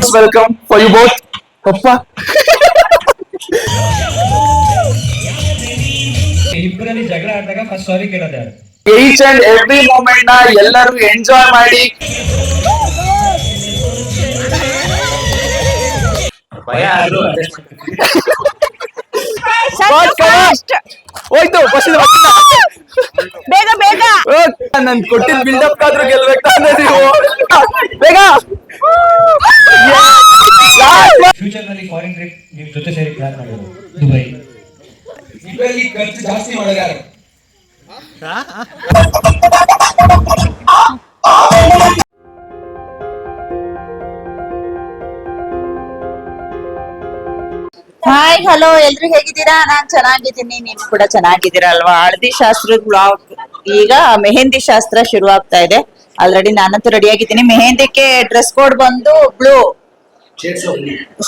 most welcome for you both. Papa. ಇಬ್ಬರಲ್ಲಿ ಜಗಳ ಆದಾಗ ಫಸ್ಟ್ ಸಾರಿ ಕೇಳೋದು ಯಾರು? Each and every moment na ಎಲ್ಲರೂ ಎಂಜಾಯ್ ಮಾಡಿ. ಭಯ ಆದ್ರೂ ಹೋಯ್ತು ಬಸ್ ಬೇಗ ಬೇಗ ನನ್ ಕೊಟ್ಟಿದ್ ಬಿಲ್ಡಪ್ ಆದ್ರೂ ಗೆಲ್ಬೇಕಾದ್ರೆ ನೀವು ಬೇಗ. ಫ್ಯೂಚರ್ ನಲ್ಲಿ ಫಾರಿನ್ ಟ್ರಿಪ್ ನಿಮ್ ಜೊತೆ ಸೇರಿ ಪ್ಲಾನ್ ಮಾಡೋದು ದುಬೈ. ಇದರಲ್ಲಿ ಖರ್ಚು ಜಾಸ್ತಿ ಮಾಡೋದು ಯಾರು? ಹಾಯ್ ಹಲೋ ಎಲ್ರು ಹೇಗಿದ್ದೀರಾ? ನಾನ್ ಚೆನ್ನಾಗಿದ್ದೀನಿ, ನೀವು ಕೂಡ ಚೆನ್ನಾಗಿದ್ದೀರಾ ಅಲ್ವಾ? ಹಳದಿ ಶಾಸ್ತ್ರದ ಬ್ಲಾಗ್ ಈಗ ಮೆಹಂದಿ ಶಾಸ್ತ್ರ ಶುರು ಆಗ್ತಾ ಇದೆ. ಆಲ್ರೆಡಿ ನಾನಂತೂ ರೆಡಿ ಆಗಿದ್ದೀನಿ. ಮೆಹಂದಿಗೆ ಡ್ರೆಸ್ ಕೋಡ್ ಬಂದು ಬ್ಲೂ,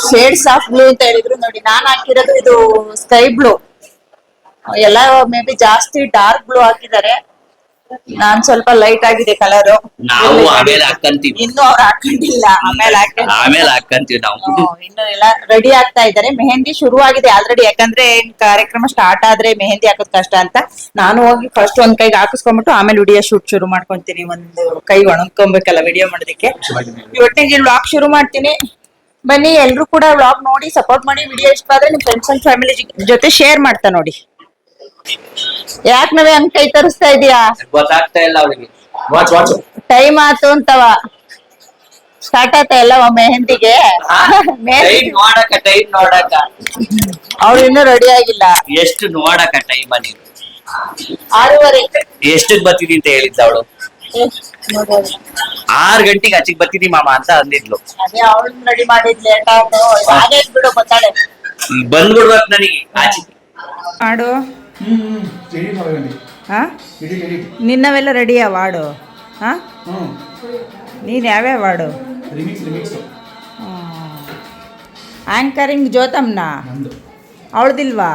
ಶೇಡ್ಸ್ ಆಫ್ ಬ್ಲೂ ಅಂತ ಹೇಳಿದ್ರು. ನೋಡಿ ನಾನ್ ಹಾಕಿರೋದು ಇದು ಸ್ಕೈ ಬ್ಲೂ, ಎಲ್ಲ ಮೇ ಬಿ ಜಾಸ್ತಿ ಡಾರ್ಕ್ ಬ್ಲೂ ಹಾಕಿದ್ದಾರೆ. ನಾನ್ ಸ್ವಲ್ಪ ಲೈಟ್ ಆಗಿದೆ ಕಲರ್. ನಾವು ಆಮೇಲೆ ಹಾಕಂತೀವಿ, ಇನ್ನು ಅವ್ರು ಹಾಕೊಂಡಿಲ್ಲ, ಆಮೇಲೆ ಹಾಕಂತೀವಿ ನಾವು. ಇನ್ನು ಎಲ್ಲ ರೆಡಿ ಆಗ್ತಾ ಇದ್ದಾರೆ. ಮೆಹಂದಿ ಶುರು ಆಗಿದೆ ಆಲ್ರೆಡಿ, ಯಾಕಂದ್ರೆ ಕಾರ್ಯಕ್ರಮ ಸ್ಟಾರ್ಟ್ ಆದ್ರೆ ಮೆಹಂದಿ ಹಾಕೋದ್ ಕಷ್ಟ ಅಂತ ನಾನು ಹೋಗಿ ಫಸ್ಟ್ ಒಂದ್ ಕೈಗೆ ಹಾಕಿಸ್ಕೊಂಡ್ಬಿಟ್ಟು ಆಮೇಲೆ ವಿಡಿಯೋ ಶೂಟ್ ಶುರು ಮಾಡ್ಕೊಂತೀನಿ. ಒಂದು ಕೈ ಒಣಗ್ಕೊಬೇಕಲ್ಲ ವಿಡಿಯೋ ಮಾಡೋದಕ್ಕೆ. ಇವತ್ತಿನ ವ್ಲಾಗ್ ಶುರು ಮಾಡ್ತೀನಿ, ಬನ್ನಿ ಎಲ್ರು ಕೂಡ ವ್ಲಾಗ್ ನೋಡಿ ಸಪೋರ್ಟ್ ಮಾಡಿ. ವಿಡಿಯೋ ಇಷ್ಟ ಆದ್ರೆ ನಿಮ್ ಫ್ರೆಂಡ್ಸ್ ಅಂಡ್ ಫ್ಯಾಮಿಲಿ ಜೊತೆ ಶೇರ್ ಮಾಡ್ತಾ ನೋಡಿ. ಯಾಕೆ ನಾವೇ ಹಂಗ್ ಕೈ ತರಿಸ್ತಾ ಇದೀಯಾ? ಗೊತ್ತಾಗ್ತಾ ಇಲ್ಲ ಅವ್ರಿಗೆ. ಟೈಮ್ ಆತು ಅಂತವ ಸ್ಟಾರ್ಟ್ ಆಯ್ತಾ ಎಲ್ಲ ಮೆಹಂದಿಗೆ. ಟೈಮ್ ನೋಡಕ ಅವ್ರು ಇನ್ನೂ ರೆಡಿ ಆಗಿಲ್ಲ. ಎಷ್ಟು ನೋಡಕ ಟೈಮ್ ಅಲ್ಲಿ 6:30 ಎಷ್ಟಕ್ ಬರ್ತೀನಿ ಅಂತ ಹೇಳಿದ್ದ ಅವಳು. 6 ಗಂಟೆಗೆ ಆಚೆಗೆ ಬರ್ತೀನಿ ಮಾಮ ಅಂತ ಅಂದಿದ್ಲು. ಅದೇ ಅವಳು ರೆಡಿ ಮಾಡಿದ್ ಲೇಟ್ ಆಯ್ತು. ಹಾಗೆ ಬಿಡು ಗೊತ್ತಾಳೆ ಬಂದ್ಬಿಡ್ಬೇಕು ನನಗೆ ಆಚೆಗೆ. ಹಾಡು ನಿನ್ನವೆಲ್ಲ ರೆಡಿಯಾ ವಾರ್ಡು? ಹಾ ನೀನ್ ಯಾವ್ಯಾವ ವಾರ್ಡು? ಆಂಕರಿಂಗ್ ಜ್ಯೋತಮ್ನ ಅವಳದಿಲ್ವಾ?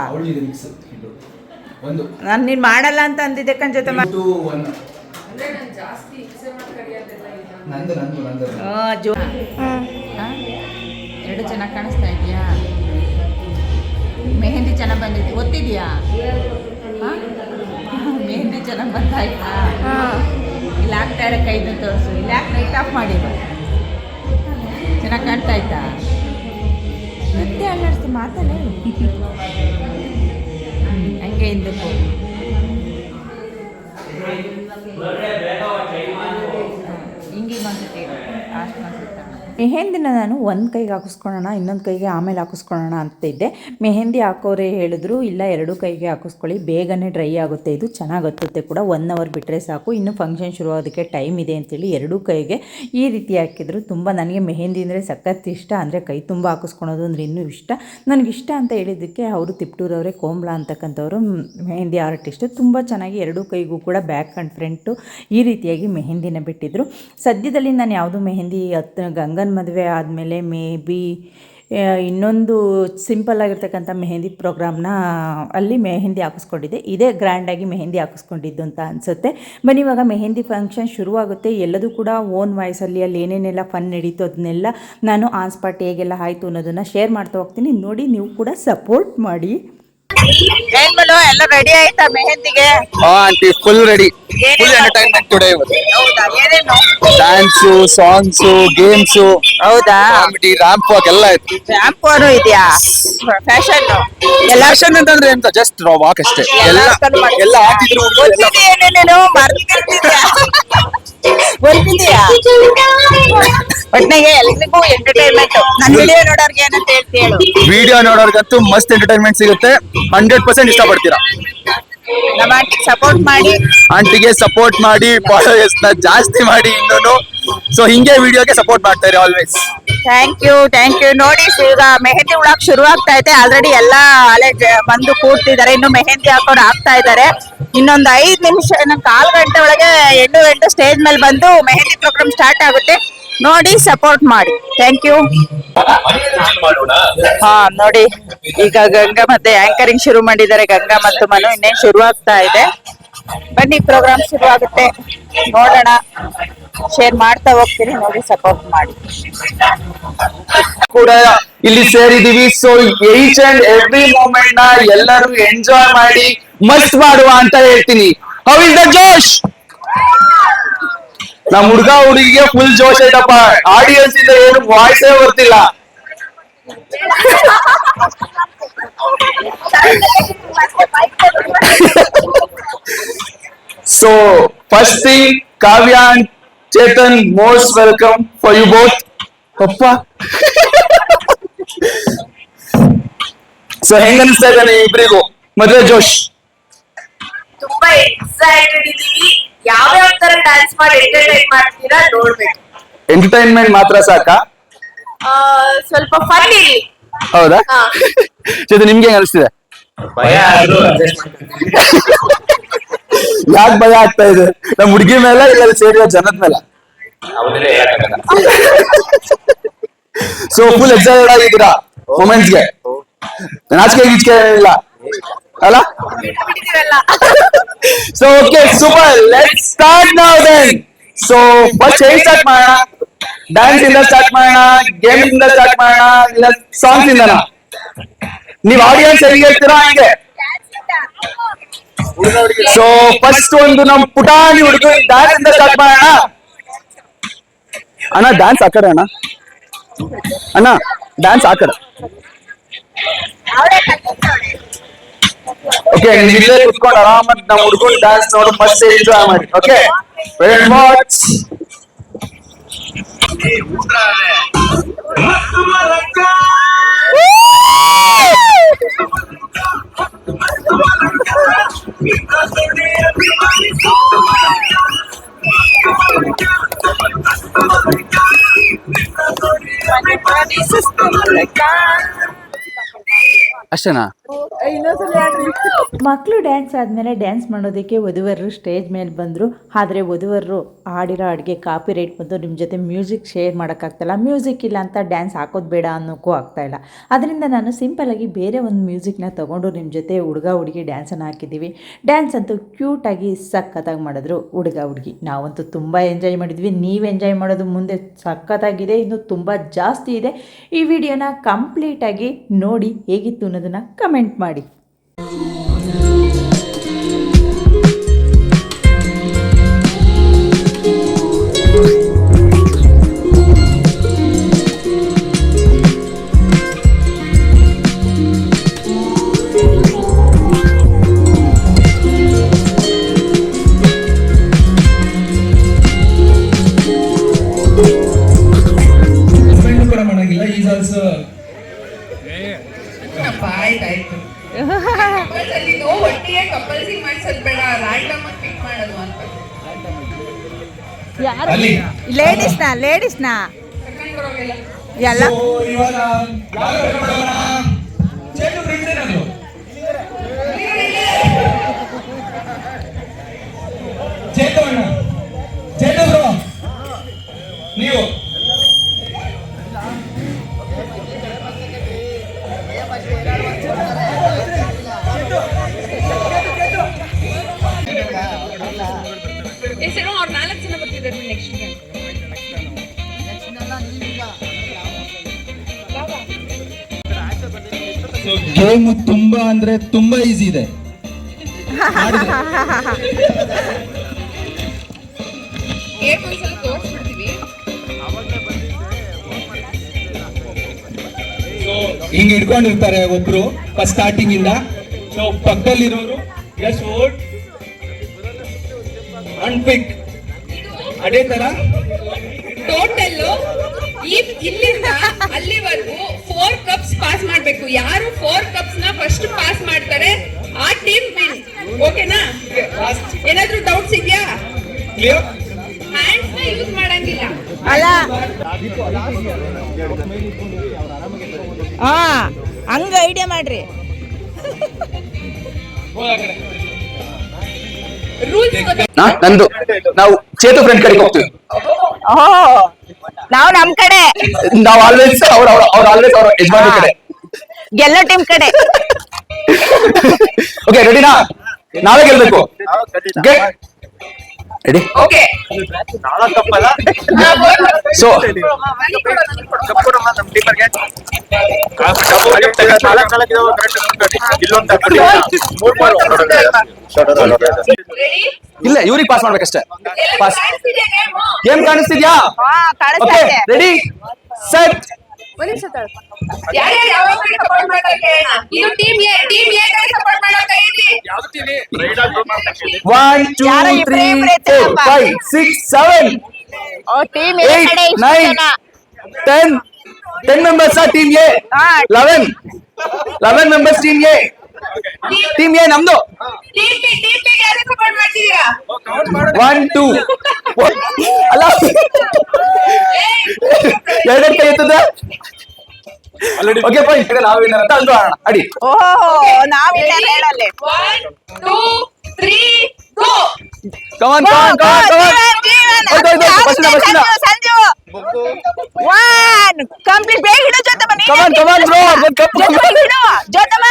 ನಾನು ನೀನ್ ಮಾಡಲ್ಲ ಅಂತ ಅಂದಿದ್ದೆ ಕಣ್ ಜೊತೆ. ಎರಡು ಚೆನ್ನಾಗಿ ಕಾಣಿಸ್ತಾ ಇದೆಯಾ? ಮೆಹಂದಿ ಚೆನ್ನಾಗಿ ಬಂದಿದೆ. ಒತ್ತಿದ್ಯಾ? ಮೆಹಂದಿ ಚೆನ್ನಾಗಿ ಬಂದಾಯ್ತಾ? ಇಲ್ಲಿ ಹಾಕ್ತಾ ಇರೋ ಕೈದು ತೋರಿಸು. ಇಲ್ಲಿ ಯಾಕೆ ಲೈಟ್ ಆಫ್ ಮಾಡಿದ್ರು? ಚೆನ್ನಾಗಿ ಕಾಣ್ತಾ ಆಯ್ತಾ? ಮತ್ತೆ ಅಲ್ಲಾಡ್ತು ಮಾತಲ್ಲ ಹಂಗೆ ಹಿಂದಕ್ಕೆ ಹಿಂಗೆ ಒಂದ್ಸತಿ ಅಷ್ಟು ಅನ್ಸುತ್ತೆ. ಮೆಹಂದಿನ ನಾನು ಒಂದು ಕೈಗೆ ಹಾಕಿಸ್ಕೊಳ್ಳೋಣ, ಇನ್ನೊಂದು ಕೈಗೆ ಆಮೇಲೆ ಹಾಕಿಸ್ಕೊಳ್ಳೋಣ ಅಂತ ಇದ್ದೆ. ಮೆಹಂದಿ ಹಾಕೋರೆ ಹೇಳಿದ್ರು ಇಲ್ಲ 2 ಕೈಗೆ ಹಾಕಿಸ್ಕೊಳ್ಳಿ, ಬೇಗನೆ ಡ್ರೈ ಆಗುತ್ತೆ, ಇದು ಚೆನ್ನಾಗಿ ಹತ್ತುತ್ತೆ ಕೂಡ, 1 ಅವರ್ ಬಿಟ್ಟರೆ ಸಾಕು, ಇನ್ನು ಫಂಕ್ಷನ್ ಶುರು ಆಗೋದಕ್ಕೆ ಟೈಮ್ ಇದೆ ಅಂತೇಳಿ 2 ಕೈಗೆ ಈ ರೀತಿ ಹಾಕಿದ್ರು. ತುಂಬ ನನಗೆ ಮೆಹಂದಿ ಅಂದರೆ ಸಖತ್ ಇಷ್ಟ, ಅಂದರೆ ಕೈ ತುಂಬ ಹಾಕಿಸ್ಕೊಳೋದು ಅಂದರೆ ಇನ್ನೂ ಇಷ್ಟ. ನನಗಿಷ್ಟ ಅಂತ ಹೇಳಿದ್ದಕ್ಕೆ ಅವರು ತಿಪ್ಟೂರವರೇ ಕೋಮ್ಲಾ ಅಂತಕ್ಕಂಥವ್ರು ಮೆಹಂದಿ ಆರ್ಟಿಸ್ಟು. ತುಂಬ ಚೆನ್ನಾಗಿ 2 ಕೈಗೂ ಕೂಡ ಬ್ಯಾಕ್ ಆ್ಯಂಡ್ ಫ್ರಂಟು ಈ ರೀತಿಯಾಗಿ ಮೆಹಂದಿನ ಬಿಟ್ಟಿದ್ರು. ಸದ್ಯದಲ್ಲಿ ನಾನು ಯಾವುದು ಮೆಹಂದಿ ಗಂಗನ ಮದುವೆ ಆದಮೇಲೆ ಮೇ ಬಿ ಇನ್ನೊಂದು ಸಿಂಪಲ್ ಆಗಿರ್ತಕ್ಕಂಥ ಮೆಹಂದಿ ಪ್ರೋಗ್ರಾಮ್ನ ಅಲ್ಲಿ ಮೆಹಂದಿ ಹಾಕಿಸ್ಕೊಂಡಿದ್ದೆ. ಇದೇ ಗ್ರ್ಯಾಂಡಾಗಿ ಮೆಹಂದಿ ಹಾಕಿಸ್ಕೊಂಡಿದ್ದು ಅಂತ ಅನಿಸುತ್ತೆ. ಬನ್ನಿ ಇವಾಗ ಮೆಹಂದಿ ಫಂಕ್ಷನ್ ಶುರುವಾಗುತ್ತೆ. ಎಲ್ಲದೂ ಕೂಡ ಓನ್ ವಾಯ್ಸಲ್ಲಿ ಅಲ್ಲಿ ಏನೇನೆಲ್ಲ ಫನ್ ನಡೀತು ಅದನ್ನೆಲ್ಲ ನಾನು ಆನ್ ಸ್ಪಾಟ್ ಹೇಗೆಲ್ಲ ಆಯಿತು ಅನ್ನೋದನ್ನು ಶೇರ್ ಮಾಡ್ತಾ ಹೋಗ್ತೀನಿ. ನೋಡಿ ನೀವು ಕೂಡ ಸಪೋರ್ಟ್ ಮಾಡಿ. ಎಲ್ಲ ರೆಡಿ ಆಯ್ತಾ ಮೆಹಂದಿಗೆ? Aunty full ready, full entertainment today. Dance, songs, games, ಹೌದಾ, ಕಾಮಿಡಿ, ರ್ಯಾಂಪ್ ವಾಕ್ ಎಲ್ಲ ಆಯ್ತು. ರ್ಯಾಂಪ್ ವಾಕ್ ಇದೆಯಾ? ಫ್ಯಾಷನ್ ಫ್ಯಾಷನ್ ಅಂತಂದ್ರೆ ಎಂತ ಜಸ್ಟ್ ವಾಕ್ ಅಷ್ಟೇ. ಎಲ್ಲ ಹಾಕಿದ್ರು ಒಟ್ಟಿಗೆ ಎಲ್ರಿಗೂ ಎಂಟರ್ಟೈನ್ಮೆಂಟ್. ನನ್ನ ವಿಡಿಯೋ ನೋಡೋರ್ಗೆ ಏನಂತ ಹೇಳ್ತಿ ಹೇಳು? ವಿಡಿಯೋ ನೋಡೋರ್ಗಂತೂ ಮಸ್ತ್ ಎಂಟರ್ಟೈನ್ಮೆಂಟ್ ಸಿಗುತ್ತೆ. 100% ಇಷ್ಟಪಡ್ತೀರಾ. ನಮ್ಮ ಆಂಟಿಗೆ ಸಪೋರ್ಟ್ ಮಾಡಿ, ಆಂಟಿಗೆ ಸಪೋರ್ಟ್ ಮಾಡಿ, ಫಾಲೋವರ್ಸ್ ನ ಜಾಸ್ತಿ ಮಾಡಿ ಇನ್ನೂ. ಸೊ ಹಿಂಗೆ ವಿಡಿಯೋಗೆ ಸಪೋರ್ಟ್ ಮಾಡ್ತಾ ಇರಿ ಆಲ್ವೇಸ್. Thank you. ನೋಡಿ ಈಗ ಮೆಹಂದಿ ಉಳಾಕ್ ಶುರು ಆಗ್ತಾ ಇದೆ. ಆಲ್ರೆಡಿ ಎಲ್ಲ ಅಲೆ ಬಂದು ಕೂರ್ತಿದ್ದಾರೆ, ಇನ್ನು ಮೆಹಂದಿ ಹಾಕೊಂಡು ಆಗ್ತಾ ಇದ್ದಾರೆ. ಇನ್ನೊಂದು 5 ನಿಮಿಷ, 1/4 ಗಂಟೆ ಒಳಗೆ ಎಂಟು ಸ್ಟೇಜ್ ಮೇಲೆ ಬಂದು ಮೆಹಂದಿ ಪ್ರೋಗ್ರಾಮ್ ಸ್ಟಾರ್ಟ್ ಆಗುತ್ತೆ. ನೋಡಿ ಸಪೋರ್ಟ್ ಮಾಡಿ. Thank you. ನೋಡಿ ಈಗ ಗಂಗಾ ಮತ್ತೆ ಆಂಕರಿಂಗ್ ಶುರು ಮಾಡಿದ್ದಾರೆ. ಗಂಗಾ ಮತ್ತು ಮನು ಇನ್ನೇನು ಶುರು ಆಗ್ತಾ ಇದೆ. ಬನ್ನಿ ಪ್ರೋಗ್ರಾಮ್ ಶುರು ಆಗುತ್ತೆ, ನೋಡೋಣ. ಶೇರ್ ಮಾಡ್ತಾ ಹೋಗ್ತೀನಿ, ನೋಡಿ ಸಪೋರ್ಟ್ ಮಾಡಿ. ಕೂಡ ಇಲ್ಲಿ ಸೇರಿದೀವಿ. So each and every moment ನ ಎಲ್ಲರೂ ಎಂಜಾಯ್ ಮಾಡಿ ಮಸ್ತ್ ಮಾಡುವ ಅಂತ ಹೇಳ್ತೀನಿ. ಹೌ ಇಸ್ ದ ಜೋಶ್? ನಮ್ ಹುಡುಗ ಹುಡುಗಿಗೆ ಫುಲ್ ಜೋಶ್ ಐತಪ್ಪ. ಆಡಿಯನ್ಸ್ ಇಂದ ಏನು ವಾಯ್ಸೇ ಬರ್ತಿಲ್ಲ. So first thing, Kavya and Chetan, most welcome for you both. ಅಪ್ಪ ಸೊ ಹೆಂಗ ಅನಿಸ್ತಾ ಇದ್ದಾನೆ ಇಬ್ರಿಗೂ ಮದ್ವೆ ಜೋಶ್? ತುಂಬಾ ಎಕ್ಸೈಟೆಡ್ ಇದೀವಿ. ಯಾವ್ಯಾವ ತರ ಡ್ಯಾನ್ಸ್ ಮಾಡಿ ಎಂಟರ್ಟೈನ್ ಮಾಡ್ತೀರಾ ನೋಡ್ಬೇಕು. ಎಂಟರ್ಟೈನ್ಮೆಂಟ್ ಮಾತ್ರ ಸಾಕಾ? ಸ್ವಲ್ಪ ಫನ್ ಇರಿ. ಹೌದಾ? ಹಾ. ಚೇತನ್ ನಿಮ್ಗೆ ಹೆಂಗ ಅನಿಸ್ತಿದೆ? ಭಯ ಆದ್ರೂ adjust ಮಾಡ್ಕೊಂತೀನಿ. ಯಾಕೆ ಭಯ ಆಗ್ತಾ ಇದೆ? ನಮ್ ಹುಡುಗಿ ಮೇಲೆ ಇಲ್ಲ ಸೇರಿರೋ ಜನದ ಮೇಲೆ? ಅವ್ರನ್ನೆಲ್ಲ ಹೇಳಕ್ಕಾಗಲ್ಲ. ಸೊ ಫುಲ್ ಎಕ್ಸೈಟೆಡ್ ಆಗಿದ್ದೀರಾ ಮೂಮೆಂಟ್ಸ್ಗೆ? ನಾಚಿಕೆ ಗೀಚಿಕೆ ಇಲ್ಲ ಅಲ್ಲ? So okay, super. Let's start now then. So first ಹೇಗೆ ಸ್ಟಾರ್ಟ್ ಮಾಡೋಣ? ಡ್ಯಾನ್ಸ್ ಇಂದ ಸ್ಟಾರ್ಟ್ ಮಾಡೋಣ, ಗೇಮ್ ಇಂದ ಸ್ಟಾರ್ಟ್ ಮಾಡೋಣ, ಇಲ್ಲ ಸಾಂಗ್ಸ್ ಇಂದನಾ? ನೀವ್ ಆಡಿಯನ್ಸ್ ಹೆಂಗೆ ಹೇಳ್ತೀರಾ ಹಂಗೆ. ಸೊ ಫಸ್ಟ್ ಒಂದು ನಮ್ ಪುಟಾಣಿ ಹುಡುಗ ಡ್ಯಾನ್ಸ್ ಇಂದ ಸ್ಟಾರ್ಟ್ ಮಾಡೋಣ. ಅಣ್ಣ ಡ್ಯಾನ್ಸ್ ಆ ಕಡೆ, ಅಣ್ಣ ಡ್ಯಾನ್ಸ್ ಆ ಕಡೆ. ಓಕೆ, ನೀವು ಇಲ್ಲೇ ಕುತ್ಕೊಂಡು ಆರಾಮಾಗಿ ನಮ್ಮ ಹುಡುಗನ್ ಡ್ಯಾನ್ಸ್ ನೋಡು, ಮಸ್ತ್ ಎಂಜಾಯ್ ಮಾಡಿ. Okay, very much. ಅಷ್ಟೇನಾ? ಮಕ್ಕಳು ಡ್ಯಾನ್ಸ್ ಆದಮೇಲೆ ಡ್ಯಾನ್ಸ್ ಮಾಡೋದಕ್ಕೆ ವಧುವರರು ಸ್ಟೇಜ್ ಮೇಲೆ ಬಂದರು. ಆದರೆ ವಧುವರರು ಆಡಿರೋ ಅಡುಗೆ ಕಾಪಿ ರೈಟ್ ಬಂದು ನಿಮ್ಮ ಜೊತೆ ಮ್ಯೂಸಿಕ್ ಶೇರ್ ಮಾಡೋಕ್ಕಾಗ್ತಾಯಿಲ್ಲ. ಮ್ಯೂಸಿಕ್ ಇಲ್ಲ ಅಂತ ಡ್ಯಾನ್ಸ್ ಹಾಕೋದು ಬೇಡ ಅನ್ನೋಕ್ಕೂ ಆಗ್ತಾಯಿಲ್ಲ. ಅದರಿಂದ ನಾನು ಸಿಂಪಲಾಗಿ ಬೇರೆ ಒಂದು ಮ್ಯೂಸಿಕ್ನ ತೊಗೊಂಡು ನಿಮ್ಮ ಜೊತೆ ಹುಡುಗ ಹುಡುಗಿ ಡ್ಯಾನ್ಸನ್ನು ಹಾಕಿದ್ದೀವಿ. ಡ್ಯಾನ್ಸ್ ಅಂತೂ ಕ್ಯೂಟಾಗಿ ಸಖತ್ತಾಗಿ ಮಾಡಿದ್ರು ಹುಡುಗ ಹುಡುಗಿ. ನಾವಂತೂ ತುಂಬ ಎಂಜಾಯ್ ಮಾಡಿದ್ವಿ. ನೀವು ಎಂಜಾಯ್ ಮಾಡೋದು ಮುಂದೆ ಸಖತ್ತಾಗಿದೆ, ಇನ್ನು ತುಂಬ ಜಾಸ್ತಿ ಇದೆ. ಈ ವಿಡಿಯೋನ ಕಂಪ್ಲೀಟಾಗಿ ನೋಡಿ ಹೇಗಿತ್ತು ಅನ್ನೋದನ್ನು ಕಮೆಂಟ್ ಮಾಡಿ. ಕೂಡ ಮಾಡಂಗಿಲ್ಲ. ಈಸ್ ಆಲ್ಸೋ ಆಯ್ತಾಯ್ತು. ಒಟ್ಟಿಗೆ ಕಪಲ್ಸಿಂಗ್ ಮಾಡ್ಸೋದು ಬೇಡ, ರ್ಯಾಂಡಮ್ ಆಗಿ ಪಿಕ್ ಮಾಡೋದು ಅಂತ. ಅಲ್ಲಿ ಲೇಡೀಸ್ನ ಕರ್ಕೊಂಡ್ ಬರೋಲ್ಲ. ಎಲ್ಲ ಇವಾಗ ಚೇತು ಫ್ರೆಂಡ್ಸ್ ಏನಾದ್ರು ಚೇತು ಅಣ್ಣ, ಚೇತು ಬ್ರೋ, ನೀವು ಹೆಸರು ಅವ್ರು 4 ಜನ ಬರ್ತಿದ್ದಾರೆ ನೆಕ್ಸ್ಟ್. ಗೇಮ್ ತುಂಬಾ ಅಂದ್ರೆ ತುಂಬಾ ಈಸಿ ಇದೆ. ಒಂದ್ಸಲ ತೋರಿಸ್ಬಿಡ್ತೀವಿ. ಹಿಂಗ್ ಹಿಡ್ಕೊಂಡಿರ್ತಾರೆ ಒಬ್ರು ಫಸ್ಟ್ ಸ್ಟಾರ್ಟಿಂಗ್ ಇಂದ. ಸೊ ಪಕ್ಕದಲ್ಲಿರೋರು ಜಸ್ಟ್ ವೋಟ್ ಅಂಡ್ ಪಿಕ್. ಅದೇ ತರ ಟೋಟಲ್ ಇಲ್ಲಿಂದ ಅಲ್ಲಿವರೆಗೂ 4 ಕಪ್ಸ್ ಪಾಸ್ ಮಾಡ್ಬೇಕು. ಯಾರು 4 ಕಪ್ಸ್ ನ ಫಸ್ಟ್ ಪಾಸ್ ಮಾಡ್ತಾರೆ ಆ ಟೀಮ್ ವಿನ್. ಓಕೆನಾ? ಏನಾದ್ರೂ ಡೌಟ್ಸ್ ಇದೆಯಾ? ಕ್ಲಿಯರ್? ಹ್ಯಾಂಡ್ಸ್ ನ ಯೂಸ್ ಮಾಡಂಗಿಲ್ಲ. ಅಲ್ಲ ಹಂಗ ಐಡಿಯಾ ಮಾಡ್ರಿ. ರೂಲ್ಸ್ ನಂದು ನಾವು ಚೇತು ಫ್ರೆಂಡ್ ಕಡೆಗೆ ಹೋಗ್ತೀವಿ. ನಾವು ನಮ್ ಕಡೆ, ನಾವು ಆಲ್ವೇಸ್ ಅವ್ರ ಆಲ್ವೇಸ್ ಅವ್ರ ಯಜಮಾನ ಕಡೆ, ಗೆಲ್ಲೋ ಟೀಮ್ ಕಡೆ. ಓಕೆ ರೆಡಿನಾ? ನಾವೇ ಗೆಲ್ಬೇಕು. ರೆಡಿ ಓಕೆ ಸೊ ಇಲ್ಲ ಇವ್ರಿಗೆ ಪಾಸ್ ಮಾಡ್ಬೇಕಷ್ಟೇ ಪಾಸ್ ಗೇಮ್ ಕಾಣಿಸ್ತಿದ್ಯಾ ಓಕೆ ರೆಡಿ ಸೆಟ್ ಯಾರ್ಯಾರು ಯಾವ ಸಪೋರ್ಟ್ ಮಾಡ್ತಾರೆ ಕೇಳೋಣ. ಇದು ಟೀಮ್ ಎ ಸಪೋರ್ಟ್ ಮಾಡೋಕೆ ಹೇಳಿ. 1 2 3 4 5 6 7 team 8 9 10 10 members are team A 11 members team A team A ನಮ್ದು ಟೀಮ್ ಬಿ ಯಾರು ಸಪೋರ್ಟ್ ಮಾಡ್ತಿದ್ದೀರಾ? 1 2 ಅಲ್ಲ ಎರಡನೇ ಕೈ ಎತ್ತದ ಓಕೆ ಫೈನ್ ಈಗ ನಾವು ವಿನ್ನರ್ ಅಂತ ಅಂದು ಆಡೋಣ ಅಡಿ ಹೇಳಲ್ಲೇ 1 2 3 ಗೋ. ಕಮಾನ್ ಸಂಜು ಕಂಪ್ಲೀಟ್ ಬೇಗ ಹಿಡು ಜೊತೆ ಕಮಾನ್ ಬ್ರೋ ಜೊತೆಮ್ಮ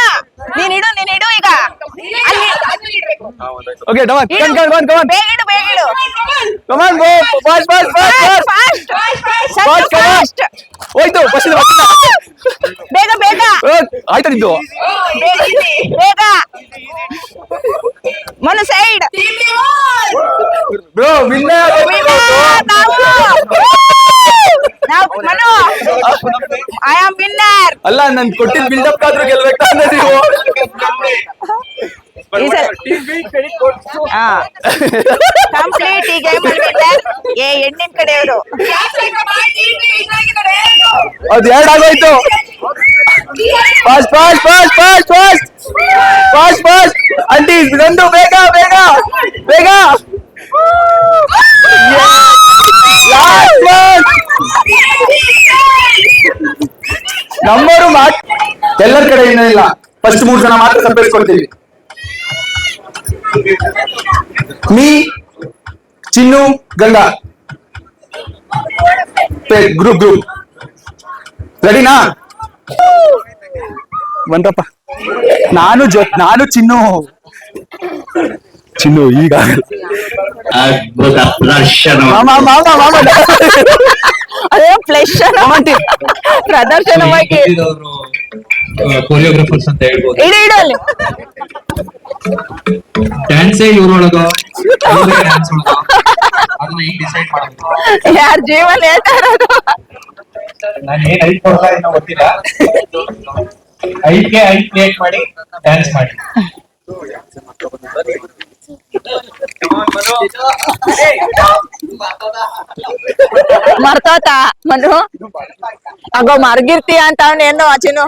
ನೀನ್ ಇಡು ಈಗ ಓಕೆ ಕಮಾನ್ ಬೇಗ ಇಡು ಕಮಾನ್ ಬ್ರೋ ಫಾಸ್ಟ್ ಹೋಯ್ತು ಫಸ್ಟ್ ಬೇಗ ಆಯ್ತಾ ನಿಂದು ಬೇಗ Manu side team B bro winner ನಾವು ಮನು ಐ ಆಮ್ ವಿನ್ನರ್ ಅಲ್ಲ ನನ್ ಕೊಟ್ಟಿದ್ ಬಿಲ್ಡಪ್ ಆದ್ರೂ ಗೆಲ್ಬೇಕಾದ್ರೆ ನೀವು ಕಂಪ್ಲೀಟ್ ಈ ಗೇಮ್ ಅಲ್ಲಿ ಹೆಣ್ಣಿನ ಕಡೆಯವರು ಅದ್ ಎರಡ್ ಆಗೋಯ್ತು ಫಾಸ್ಟ್ ಅಂಟಿ ನಂದು ಬೇಗ ನಮ್ಮವರು ಎಲ್ಲರ ಕಡೆ ಇಲ್ಲ ಫಸ್ಟ್ 3 ಜನ ಮಾತ್ರ ತಪ್ಪಿಸ್ಕೊಳ್ತೀವಿ ಮೀ ಚಿನ್ನು ಗಂಗಾ ಗ್ರೂಪ್ ರೆಡಿನಾ ಬಂದ್ರಪ್ಪ ನಾನು ಚಿನ್ನು ಈಗ ಅದ್ಭುತ ಪ್ರದರ್ಶನ. ಅದೇ ಫ್ಲೆಶ್ ಪ್ರದರ್ಶನವಾಗಿ ಕೊರಿಯೋಗ್ರಾಫರ್ಸ್ ಅಂತ ಹೇಳ್ಬೋದು. ಇಡು ಅಲ್ಲಿ ಡ್ಯಾನ್ಸೇ ಇವ್ರೊಳಗ ಡ್ಯಾನ್ಸ್ ಒಳಗ ಅದನ್ನ ಈಗ ಡಿಸೈಡ್ ಮಾಡಬೇಕು. ಯಾರ ಜೀವನ ಹೇಳ್ತಾ ಇರೋದು ನಾನು ಏನ್ ಐಟ್ ಕೊಡಲ್ಲ ಏನೋ ಗೊತ್ತಿಲ್ಲ. ಐಟ್ ಕ್ರಿಯೇಟ್ ಮಾಡಿ ಡ್ಯಾನ್ಸ್ ಮಾಡಿ. ಮರ್ತೋತ ಮನು ಆಗೋ ಮರ್ಗಿರ್ತೀಯ ಅಂತ ಅವನೇನು ಚಿನ್ನು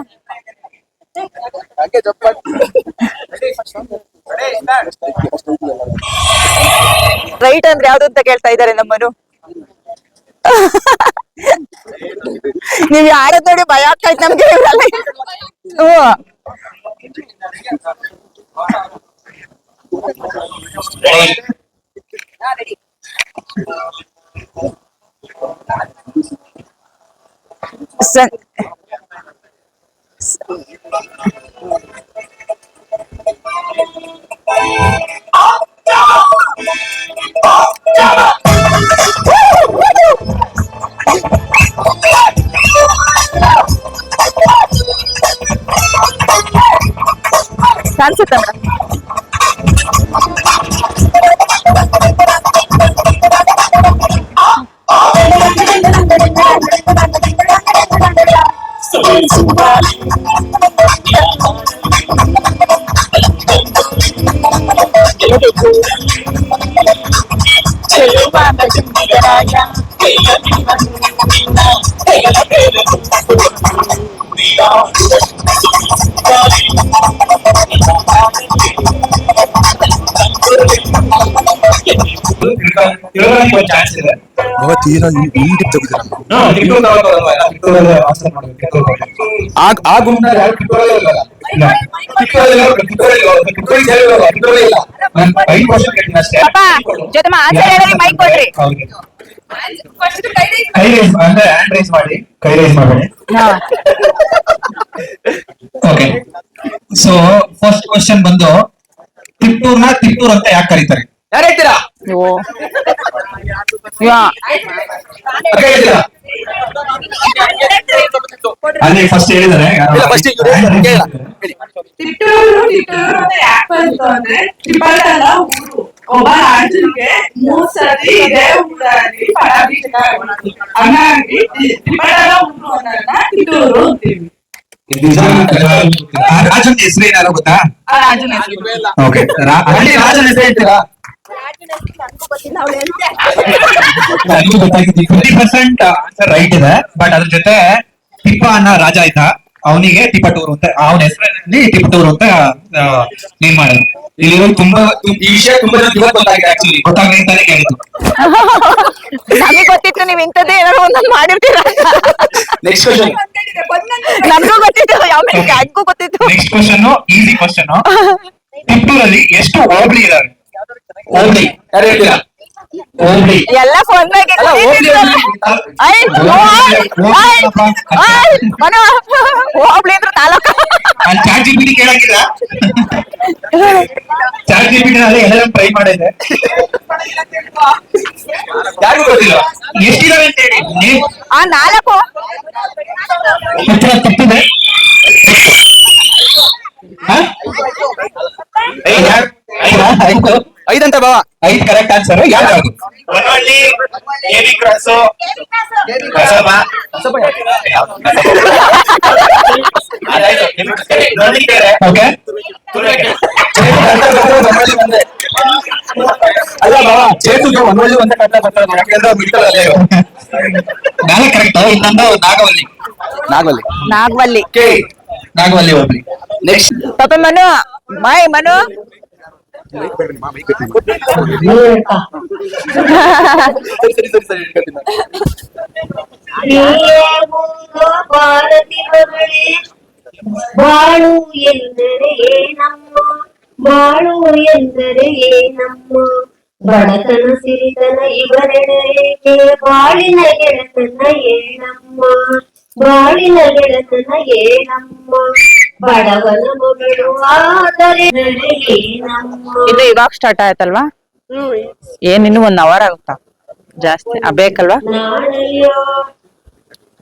ರೈಟ್ ಅಂದ್ರೆ ಯಾವ್ದು ಅಂತ ಕೇಳ್ತಾ ಇದಾರೆ ನಮ್ಮನು. ನೀವ್ ಯಾರದ್ ನೋಡಿ ಭಯ ಆಗ್ತಾಯ್ತು ನಮ್ಗೆ ಇವ್ರೆಲ್ಲ. ಕಾಣಿಸುತ್ತ ತಿಳ್ಕೊಳ್ಳೋಕೆ ಒಂದು ಚಾನ್ಸ್ ಇದೆ. ಆ ಗುಂಪ ಜೊತೆ ಮೈಕ್ ಕೊಡ್ರಿ. ಫಸ್ಟ್ ಕೈ ರೈಸ್ ಕೈ ರೈಸ್ ಅಂದ್ರೆ ಹ್ಯಾಂಡ್ ರೈಸ್ ಮಾಡಿ, ಕೈ ರೈಸ್ ಮಾಡಬೇಡಿ. ಓಕೆ, ಸೊ ಫಸ್ಟ್ ಕ್ವಶನ್ ಬಂದು ತಿಪ್ಟೂರ್ ಅಂತ ಯಾಕೆ ಕರೀತಾರೆ? ಯಾರು ಹೇಳ್ತೀರಾ? ಓ ಯಾ ಅಕ್ಕ ಹೇಳ್ತೀರಾ? ಅಲ್ಲಿ ಫಸ್ಟ್ ಹೇಳಿದಾರೆ ಇಲ್ಲ ಫಸ್ಟ್ ಕೇಳ. ತಿಟ್ಟೂರು ಅಂತ ಯಾಕೆ ಬಂತು ಅಂದ್ರೆ ತ್ರಿಪಟಲ ಊರು. ಒಬ್ಬ ರಾಜನಿಗೆ 3 ಸರಿ ಇದೇ ಊರಲ್ಲಿ ಪಟ್ಟಾಭಿಷೇಕ ಆಗೋದು. ಹಂಗಾಗಿ ತ್ರಿಪಟಲ ಊರು ಅನ್ನೋದನ್ನ ತಿಟ್ಟೂರು ಅಂತೀವಿ. ರಾಜನ ಹೆಸರು ಏನಾರು ಗೊತ್ತಾ? ಆ ರಾಜನ ಹೆಸರು. ಓಕೆ ಅಲ್ಲಿ ರಾಜನ ಹೆಸರು ಹೇಳ್ತೀರಾ? ನನಗೂ ಗೊತ್ತಾಗಿದೆ. 50% ಆನ್ಸರ್ ರೈಟ್ ಇದೆ, ಬಟ್ ಅದ್ರ ಜೊತೆ ತಿಪ್ಪ ಅನ್ನೋ ರಾಜ ಇದ್ದ, ಅವನಿಗೆ ತಿಪ್ಪಟೂರು ಅಂತ, ಅವನ ಹೆಸರಲ್ಲಿ ತಿಪ್ಪಟೂರು ಅಂತ ನೇಮ್ ಮಾಡೋದು. ಇಲ್ಲಿರೋ ತುಂಬಾ ಈ ವಿಷಯ ತುಂಬಾ ಜನ ಇವತ್ತು ಗೊತ್ತಾಗಿದೆ ಆಕ್ಚುಲಿ. ಗೊತ್ತಾಗಲಿ ಅಂತಾನೆ ಕೇಳಿದ್ದು. ನಮಗೆ ಗೊತ್ತಿತ್ತು ನೀವ್ ಇಂಥದ್ದೇ ಏನಾದ್ರು ಒಂದೊಂದು ಮಾಡಿರ್ತೀರ. Next question. ನಮಗೂ ಗೊತ್ತಿತ್ತು, ಆಮೇಲೆ ಯಾರಿಗೂ ಗೊತ್ತಿತ್ತು. Next question easy question. ತಿಪ್ಪೂರಲ್ಲಿ ಎಷ್ಟು ಹೋಬಳಿ ಇದಾವೆ? ಹೋಗ್ಲಿ ಯಾರು ಹೇಳ್ತೀರಾ? ಹೋಬಳಿ ಎಲ್ಲ ಫೋನ್ ಅಲ್ಲ, ಹೋಗ್ಲಿ ಅಂದ್ರೆ- ಹೋಗ್ಲಿ ಅಂದ್ರೆ ತಾಲೂಕು. ಅಲ್ಲಿ ಚಾಟ್ ಜಿಪಿಟಿ ಕೇಳಂಗಿಲ್ಲ. ಚಾಟ್ ಜಿಪಿಟಿ ನಲ್ಲಿ ಎಲ್ಲ ಟ್ರೈ ಮಾಡಿದೆ, ಯಾರಿಗೂ ಗೊತ್ತಿಲ್ಲ. ಎಷ್ಟಿದಾವೆ ಅಂತ ಹೇಳಿ. ಆ 4 ಉತ್ತರ ತಪ್ಪಿದೆ. ಹ? ಐದು 5 ಅಂತ ಬಾವ. 5 ಕರೆಕ್ಟ್ ಆನ್ಸರ್. ಯಾವ್ದು? Honnalli, AB cross, Kasaba. Okay, ಅಲ್ಲ ಬಾವ, ಚೇತುಗೆ ಒಂದೊಳ್ಳೆ ಒಂದೇ ಕಟ್ಟ ಬರ್ತಾರೆ ಯಾಕಂದ್ರೆ ಅವ್ರು ಬಿಡ್ತಾರಲ್ಲ ಇವ್ರು. ನಾಳೆ ಕರೆಕ್ಟ್. ಇನ್ನೊಂದು ನಾಗವಲ್ಲಿ. ನಾಗವಲ್ಲಿ. ನಾಗವಲ್ಲಿ. ಕೆ ನಾಗವಲ್ಲಿ ಹೋಗ್ಲಿ. ನೆಕ್ಸ್ಟ್. ಪಾಪ ಮನು ಮನು ಸರಿ ಹೇಳ್ತೀನಿ. ಭಾರತಿ ಮಗಳೇ, ಬಾಳು ಎಂದರೆ ಏನಮ್ಮ, ಬಾಳು ಎಂದರೆ ಏನಮ್ಮ, ಬಡತನ ಸಿರಿತನ ಇವರೆಡರೇಕೆ, ಬಾಳಿನ ಗೆಳತನ ಏನಮ್ಮ, ಬಾಳಿನ ಗೆಳತನ ಏನಮ್ಮ, ಬಡವನ ಮಗಳು ಆದರೆ ಏನಮ್ಮ. ಇದು ಇವಾಗ ಸ್ಟಾರ್ಟ್ ಆಯ್ತಲ್ವಾ? ಇನ್ನು 1 hour ಆಗುತ್ತಾ ಜಾಸ್ತಿ ಬೇಕಲ್ವಾ? ನಾಡಲಿಯೋ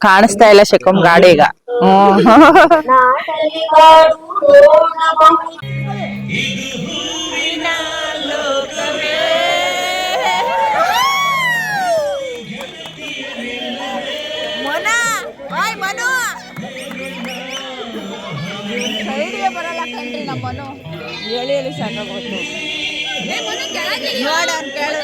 ಕಾಣಿಸ್ತಾ ಇಲ್ಲ ಶೆಕಮ್ ಗಾಡಿ ಈಗ. ನಾಡಲಿ ಕಾಡು ನೋಡಬಹುದು. ಬರಲ್ಲ ಕಣ್ರಿ ನಮ್ಮ ಮನು. ಹೇಳಿ ಸಾಕಾಗೋಯ್ತು. ನೋಡ ಅಂತ ಹೇಳು.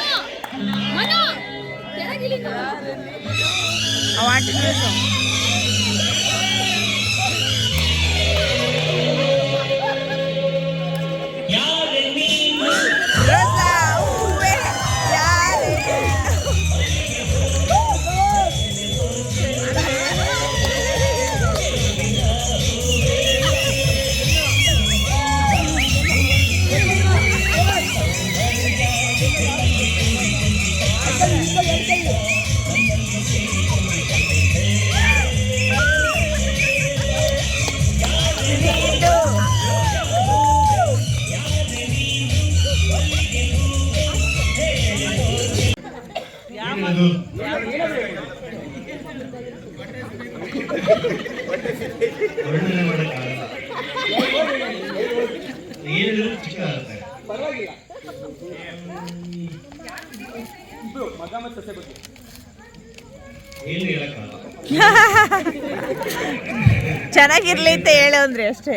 ಚೆನ್ನಾಗಿರ್ಲಿ ಅಂತ ಹೇಳು ಅಂದ್ರೆ ಅಷ್ಟೇ.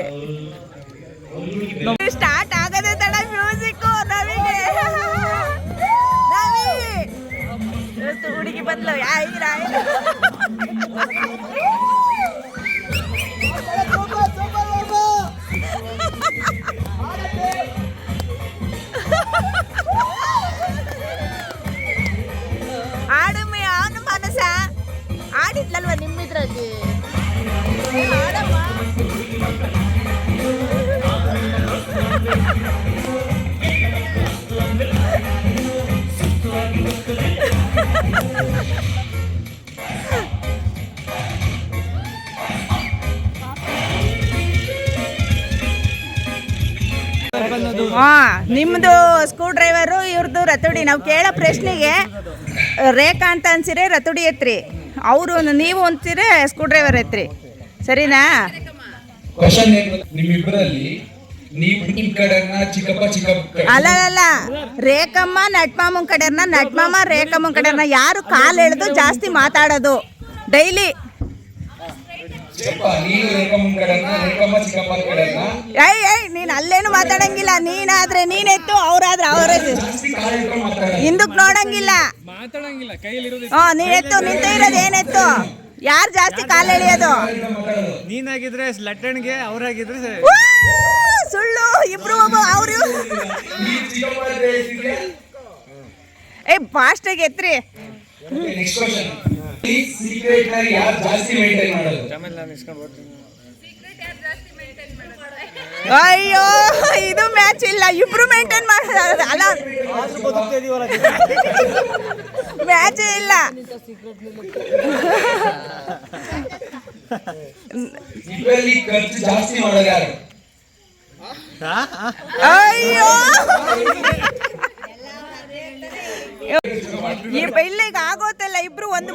ಸ್ಟಾರ್ಟ್ ಆಗದೆ ತಡ ಮ್ಯೂಸಿಕ್ ನವಿಗೆ ಹುಡುಗಿ ಬಂದ್ಲು ಆಡಮ್ಮಿ ಅವನು ಮನಸ ಆಡಿದ್ಲಲ್ವ ನಿಮ್ಮಿದ್ರಲ್ಲಿ. ಆಡಮ್ಮ ನಿಮ್ದು ಸ್ಕೂಲ್ ಡ್ರೈವರು, ಇವ್ರದ್ದು ರತುಡಿ. ನಾವು ಕೇಳೋ ಪ್ರಶ್ನೆಗೆ ರೇಖಾ ಅಂತ ಅನ್ಸಿರೆ ರತುಡಿ ಎತ್ರಿ, ಅವರು ನೀವು ಅಂತೀರೆ ಸ್ಕ್ರೂ ಡ್ರೈವರ್ ಎತ್ರಿ, ಸರಿನಾ? ಕ್ವಶನ್ ಏನು, ನಿಮ್ಮಿಬ್ಬರಲ್ಲಿ ನೀವು ನಿಮ್ ಕಡೆನ ಚಿಕ್ಕಪ್ಪ ಅಲ್ಲ, ರೇಖಮ್ಮ ನಟ್ಮಾಮನ್ ಕಡೆನ, ನಟ್ಮಾಮ ರೇಖಮ್ಮನ್ ಕಡೆನ. ಯಾರು ಕಾಲು ಎಳೆದು ಜಾಸ್ತಿ ಮಾತಾಡೋದು ಡೈಲಿ? ನೀನು ರೇಖಮ್ಮನ್ ಕಡೆನ, ರೇಖಮ್ಮ ಚಿಕ್ಕಪ್ಪನ ಕಡೆನ. ಏಯ್ ನೀನ್ ಅಲ್ಲೇನು ಮಾತಾಡಂಗಿಲ್ಲ. ನೀನಾದ್ರೆ ನೀನೆತ್ತು, ಅವ್ರಾದ್ರೆ ಅವರೇ ಹಿಂದಕ್ ನೋಡಂಗಿಲ್ಲ. ನೀನೆತ್ತು, ನಿಂತ ಇರೋದು ಏನೆತ್ತು? ಯಾರು ಜಾಸ್ತಿ ಕಾಲು ಎಳೆಯೋದು? ನೀನಾಗಿದ್ರೆ ಲಟ್ಟಣ್ಗೆ, ಅವ್ರಾಗಿದ್ರೆ ಸುಳ್ಳು. ಇಬ್ರು ಅವರು ಫಾಸ್ಟ್ ಆಗಿ ಎತ್ರಿ. ನೆಕ್ಸ್ಟ್ ಕ್ವಶನ್, ಈ ಸೀಕ್ರೆಟ್ ನ ಯಾರು ಜಾಸ್ತಿ ಮೇಂಟೈನ್ ಮಾಡೋದು? ಅಯ್ಯೋ, ಇದು ಮ್ಯಾಚ್ ಇಲ್ಲ. ಇಬ್ರು ಮೇಂಟೈನ್ ಮಾಡೋದು ಅಲ್ಲ, ಮ್ಯಾಚ್ ಇಲ್ಲ. ಇದರಲ್ಲಿ ಖರ್ಚು ಜಾಸ್ತಿ ಮಾಡೋದು ಯಾರು? ಅಯ್ಯೋ, ಇಲ್ಲ ಈಗ ಆಗೋತಲ್ಲ. ಇಬ್ರು ಒಂದು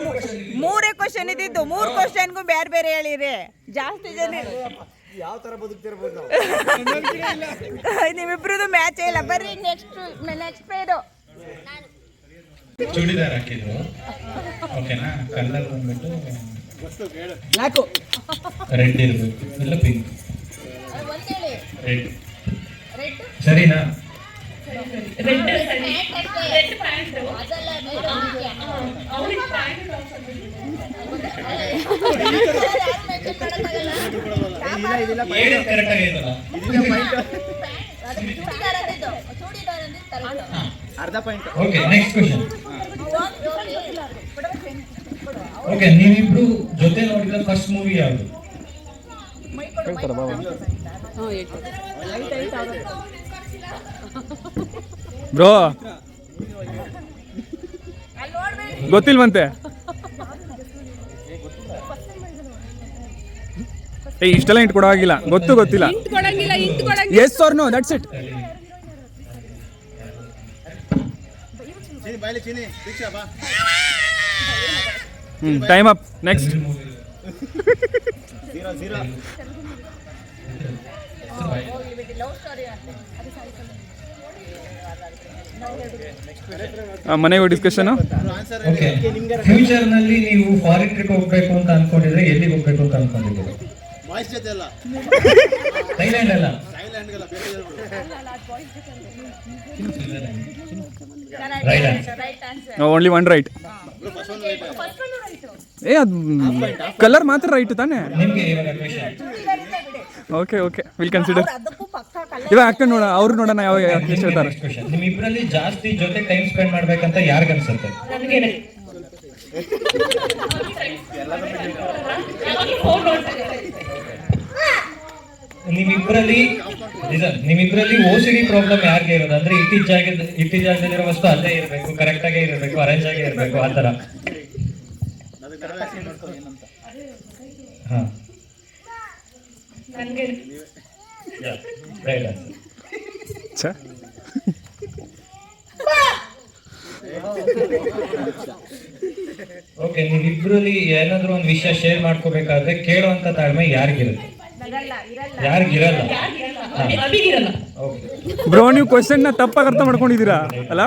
ಮೂರೇ ಕ್ವಶನ್ ಇದ್ದಿದ್ದು, 3 ಕ್ವಶನ್ಗೂ ಬೇರೆ ಬೇರೆ ಹೇಳಿರಿ. ಜಾಸ್ತಿ ಜನ ಯಾವ ತರ ಬದುಕ್ತಿರ್ಬೋದು ನಾವು. ನಿಮ್ಮಿಬ್ರದ್ದು ಮ್ಯಾಚ್ ಇಲ್ಲ. ಬರ್ರಿ ನೆಕ್ಸ್ಟ್ ಪೇರು. ಚೂಡಿದಾರ್ ಹಾಕಿದ್ರು, ಓಕೆನಾ? ಕಲರ್ ಬಂದ್ಬಿಟ್ಟು ರೆಡ್ ಇರ್ಬೇಕು, ಇಲ್ಲ ಪಿಂಕ್. ರೆಡ್ ಸರಿನಾ? ಕರೆಕ್ಟ್ ಆಗೈತಲ್ಲ? ಅರ್ಧ point. Okay, next question. Okay, ನೀವಿಬ್ರು ಜೊತೆ ನೋಡಿದ ಫಸ್ಟ್ ಮೂವಿ ಯಾವುದು? ಬ್ರೋ ಗೊತ್ತಿಲ್ವಂತೆ. ಇಷ್ಟೆಲ್ಲ ಇಂಟ್ ಕೊಡೋ ಆಗಿಲ್ಲ, ಗೊತ್ತಿಲ್ಲ. Yes or no, that's it. Time up. Next. ಮನೆಗೆ ಡಿಸ್ಕಷನ್. ಓಕೆ, ಫ್ಯೂಚರ್ ನಲ್ಲಿ ನೀವು ಫಾರಿನ್ ಟ್ರಿಪ್ ಹೋಗ್ಬೇಕು ಅಂತ ಅನ್ಕೊಂಡಿದ್ರೆ ಎಲ್ಲಿಗೆ ಹೋಗ್ಬೇಕು ಅಂತ ಅನ್ಕೊಂಡಿದ್ದೀರಿ? ಥೈಲ್ಯಾಂಡ್ ಅಲ್ಲ, ಓನ್ಲಿ ಒನ್ ರೈಟ್. ಅದು ಕಲರ್ ಮಾತ್ರ ರೈಟ್ ತಾನೆ? ನಿಮ್ಗೆ ಇವಾಗ ಕ್ವೆಶ್ಚನ್. Okay, will consider. ಇವಾಗ ಹಾಕೊಂಡು ನೋಡ, ಅವ್ರು ನೋಡೋಣ ಯಾವ ಎಷ್ಟು ಹೇಳ್ತಾರೆ. ನಿಮ್ಮಿಬ್ಬರಲ್ಲಿ ಜಾಸ್ತಿ ಜೊತೆ ಟೈಮ್ ಸ್ಪೆಂಡ್ ಮಾಡ್ಬೇಕಂತ ಯಾರಿಗೆ ಅನ್ಸುತ್ತೆ? ನಿಮ್ಮಿಬ್ಬರಲ್ಲಿ OCD ಪ್ರಾಬ್ಲಮ್ ಯಾರಿಗೆ ಇರೋದು? ಅಂದ್ರೆ ಇಟ್ಟಿಜಾಗದಲ್ಲಿರೋ ವಸ್ತು ಅಲ್ಲೇ ಇರಬೇಕು, ಕರೆಕ್ಟ್ ಆಗೇ ಇರಬೇಕು, ಅರೇಂಜ್ ಆಗೇ ಇರಬೇಕು, ಆ ತರ. ಹಾ, ರೈಟ್ ಆನ್ಸರ್. ಓಕೆ, ನೀವಿಬ್ರಲ್ಲಿ ಏನಾದ್ರೂ ಒಂದು ವಿಷಯ ಶೇರ್ ಮಾಡ್ಕೋಬೇಕಾದ್ರೆ ಕೇಳುವಂತ ತಾಳ್ಮೆ ಯಾರಿಗಿರುತ್ತೆ? ಯಾರಿಗಿರಲ್ಲ? ಬ್ರೋ, ನೀವು ಕ್ವಶನ್ ನ ತಪ್ಪಾಗಿ ಅರ್ಥ ಮಾಡ್ಕೊಂಡಿದ್ದೀರಾ ಅಲ್ಲ?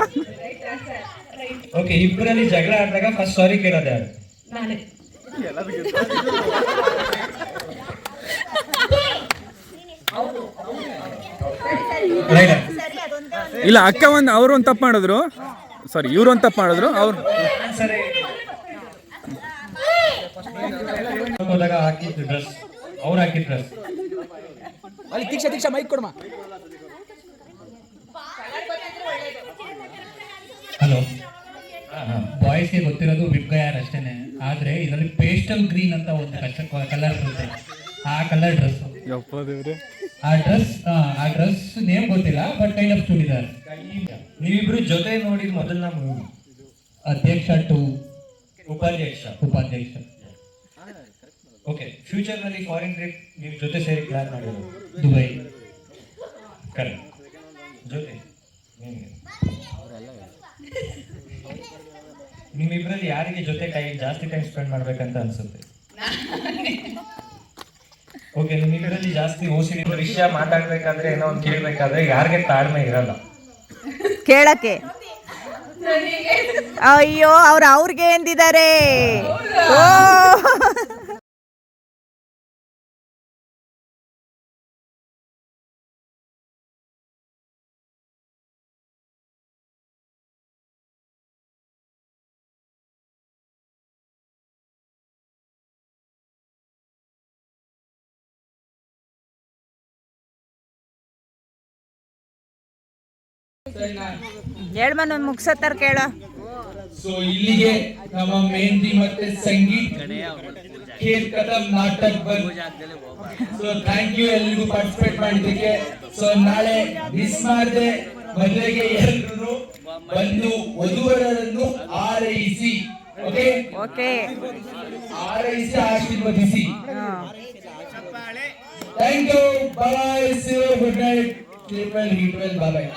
ಓಕೆ, ಇಬ್ಬರಲ್ಲಿ ಜಗಳ ಆಡಿದಾಗ ಫಸ್ಟ್ ಸಾರಿ ಕೇಳೋದು ಯಾರು? ಇಲ್ಲ, ಅಕ್ಕ ಅವರು ಒಂದು ತಪ್ಪು ಮಾಡಿದ್ರು, ಸಾರಿ ಇವ್ರು ಒಂದು ತಪ್ಪು ಮಾಡಿದ್ರು. ಅವ್ರು ಹೋದಾಗ ಹಾಕಿದ್ದು ಡ್ರೆಸ್, ಅವ್ರು ಹಾಕಿದ ಡ್ರೆಸ್. ದೀಕ್ಷಾ ಮೈಕ್ ಕೊಡಮ್ಮ. ಹಲೋ, ಬಾಯ್ಸ್ಗೆ ಗೊತ್ತಿರೋದು ವಿಬ್ಗಯಾರ್ ಅಷ್ಟೇನೆ. ಆದ್ರೆ ಇದರಲ್ಲಿ ಪೇಸ್ಟಲ್ ಗ್ರೀನ್ ಅಂತ ಒಂದು ಕಲರ್ ಇರುತ್ತೆ, ಆ ಕಲರ್ ಡ್ರೆಸ್. ಆ ಡ್ರೆಸ್ ನೇಮ್ ಗೊತ್ತಿಲ್ಲ, ಬಟ್ ಕೈಂಡ್ ಆಫ್ ಚೂಡಿದಾರ್. ನೀವಿಬ್ರು ಜೊತೆ ನೋಡಿದ ಮೊದಲನ ಮೂವಿ? ಅಧ್ಯಕ್ಷ ಟು ಉಪಾಧ್ಯಕ್ಷ. ಓಕೆ, ಫ್ಯೂಚರ್ ನಲ್ಲಿ ಫಾರಿನ್ ಟ್ರಿಪ್ ನೀವು ಜೊತೆ ಸೇರಿ ಪ್ಲಾನ್ ಮಾಡಿರೋದು? ದುಬೈ. ಕರೆಕ್ಟ್. ಜೊತೆ ನಿಮ್ಮಿಬ್ರಲ್ಲಿ ಯಾರಿಗೆ ಜೊತೆ ಜಾಸ್ತಿ ಟೈಮ್ ಸ್ಪೆಂಡ್ ಮಾಡ್ಬೇಕಂತ ಅನ್ಸುತ್ತೆ? ಓಕೆ, ನಿಮ್ಮಿಬ್ರಲ್ಲಿ ಜಾಸ್ತಿ ಓಸಿಡಿ ವಿಷಯ ಮಾತಾಡ್ಬೇಕಾದ್ರೆ ಏನೋ ಒಂದು ಕೇಳ್ಬೇಕಾದ್ರೆ ಯಾರಿಗೆ ತಾಳ್ಮೆ ಇರಲ್ಲ? ಕೇಳಕ್ಕೆ ಅಯ್ಯೋ ಅವ್ರಿಗೆ ಎಂದಿದ್ದಾರೆ. ಓ ಹೇಳ್ಮನ್ ಒಂದು ಮುಗ್ಸತ್ತಾರ ಕೇಳ. ಸೊ ಇಲ್ಲಿಗೆ ನಮ್ಮ ಮೆಹಂದಿ ಮತ್ತೆ ಸಂಗೀತ್ ಖೇಲ್ ಕದಂ ನಾಟಕ ಬಂದ್. ಸೊ ಥ್ಯಾಂಕ್ ಯು ಎಲ್ರಿಗೂ ಪಾರ್ಟಿಸಿಪೇಟ್ ಮಾಡಿದ್ದಕ್ಕೆ. ಸೊ ನಾಳೆ ಮಿಸ್ ಮಾಡದೆ ಮದುವೆಗೆ ಎಲ್ಲರೂ ಬಂದು ವಧುವರರನ್ನು ಆರೈಸಿ. ಓಕೆ ಓಕೆ, ಆರೈಸಿ ಆಶೀರ್ವದಿಸಿ. Thank you. Bye. See you. Good night. Sleep well, eat well. Bye.